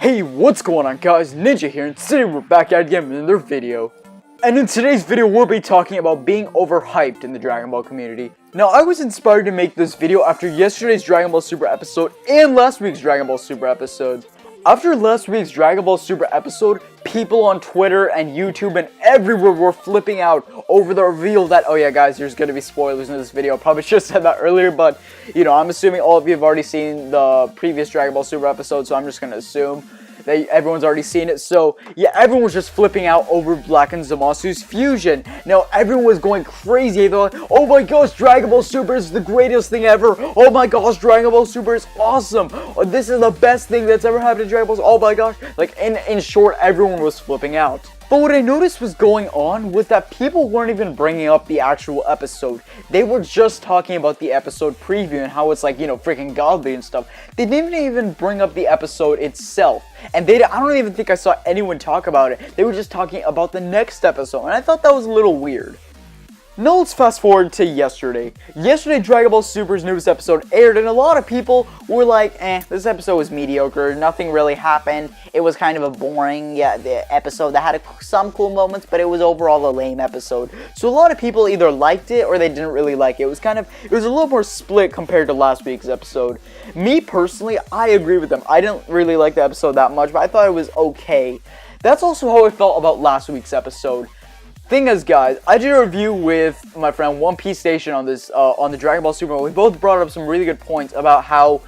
Hey, what's going on guys, Ninja here, and today we're back at it again with another video. And in today's video, we'll be talking about being overhyped in the Dragon Ball community. Now, I was inspired to make this video after yesterday's Dragon Ball Super episode and last week's Dragon Ball Super episode. After last week's Dragon Ball Super episode, people on Twitter and YouTube and everywhere were flipping out over the reveal that, oh yeah guys, there's gonna be spoilers in this video. Probably should have said that earlier, but you know, I'm assuming all of you have already seen the previous Dragon Ball Super episode, so I'm just gonna assume that everyone's already seen it. So yeah, everyone was just flipping out over Black and Zamasu's fusion. Now everyone was going crazy. They thought, oh my gosh, Dragon Ball Super is the greatest thing ever. Oh my gosh, Dragon Ball Super is awesome. Oh, this is the best thing that's ever happened to Dragon Ball. Oh my gosh. Like in short, everyone was flipping out. But what I noticed was going on was that people weren't even bringing up the actual episode. They were just talking about the episode preview and how it's like, you know, freaking godly and stuff. They didn't even bring up the episode itself. And I don't even think I saw anyone talk about it. They were just talking about the next episode. And I thought that was a little weird. Now let's fast forward to yesterday. Yesterday, Dragon Ball Super's newest episode aired, and a lot of people were like, this episode was mediocre, nothing really happened, it was kind of a boring the episode that had some cool moments, but it was overall a lame episode. So a lot of people either liked it or they didn't really like it. It was a little more split compared to last week's episode. Me personally, I agree with them. I didn't really like the episode that much, but I thought it was okay. That's also how I felt about last week's episode. Thing is, guys, I did a review with my friend One Piece Station on this on the Dragon Ball Super. We both brought up some really good points about how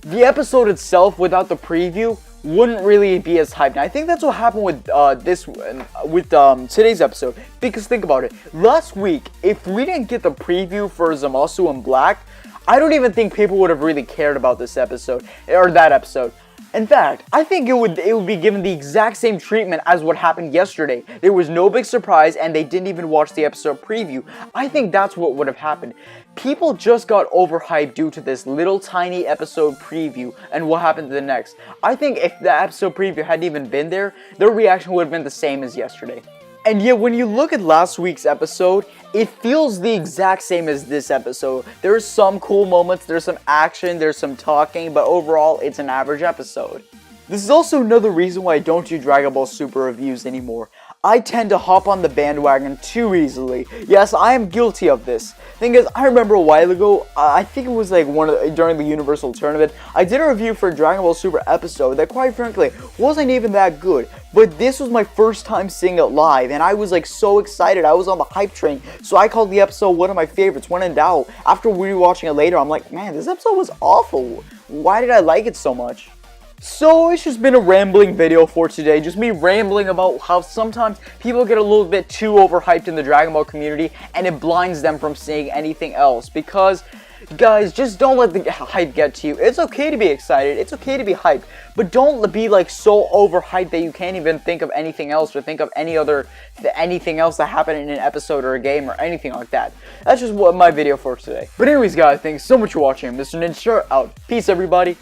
the episode itself, without the preview, wouldn't really be as hyped. And I think that's what happened with today's episode. Because think about it, last week, if we didn't get the preview for Zamasu and Black, I don't even think people would have really cared about this episode or that episode. In fact, I think it would be given the exact same treatment as what happened yesterday. There was no big surprise and they didn't even watch the episode preview. I think that's what would have happened. People just got overhyped due to this little tiny episode preview and what happened to the next. I think if the episode preview hadn't even been there, their reaction would have been the same as yesterday. And yet, when you look at last week's episode, it feels the exact same as this episode. There's some cool moments, there's some action, there's some talking, but overall, it's an average episode. This is also another reason why I don't do Dragon Ball Super reviews anymore. I tend to hop on the bandwagon too easily. Yes, I am guilty of this. Thing is, I remember a while ago, I think it was like during the Universal Tournament, I did a review for a Dragon Ball Super episode that quite frankly wasn't even that good. But this was my first time seeing it live, and I was like so excited. I was on the hype train, so I called the episode one of my favorites, when in doubt. After rewatching it later, I'm like, man, this episode was awful. Why did I like it so much? So it's just been a rambling video for today, just me rambling about how sometimes people get a little bit too overhyped in the Dragon Ball community and it blinds them from seeing anything else. Because, guys, just don't let the hype get to you. It's okay to be excited, it's okay to be hyped, but don't be like so overhyped that you can't even think of anything else or think of anything else that happened in an episode or a game or anything like that. That's just what my video for today. But anyways, guys, thanks so much for watching. Mr. Ninja out. Peace, everybody.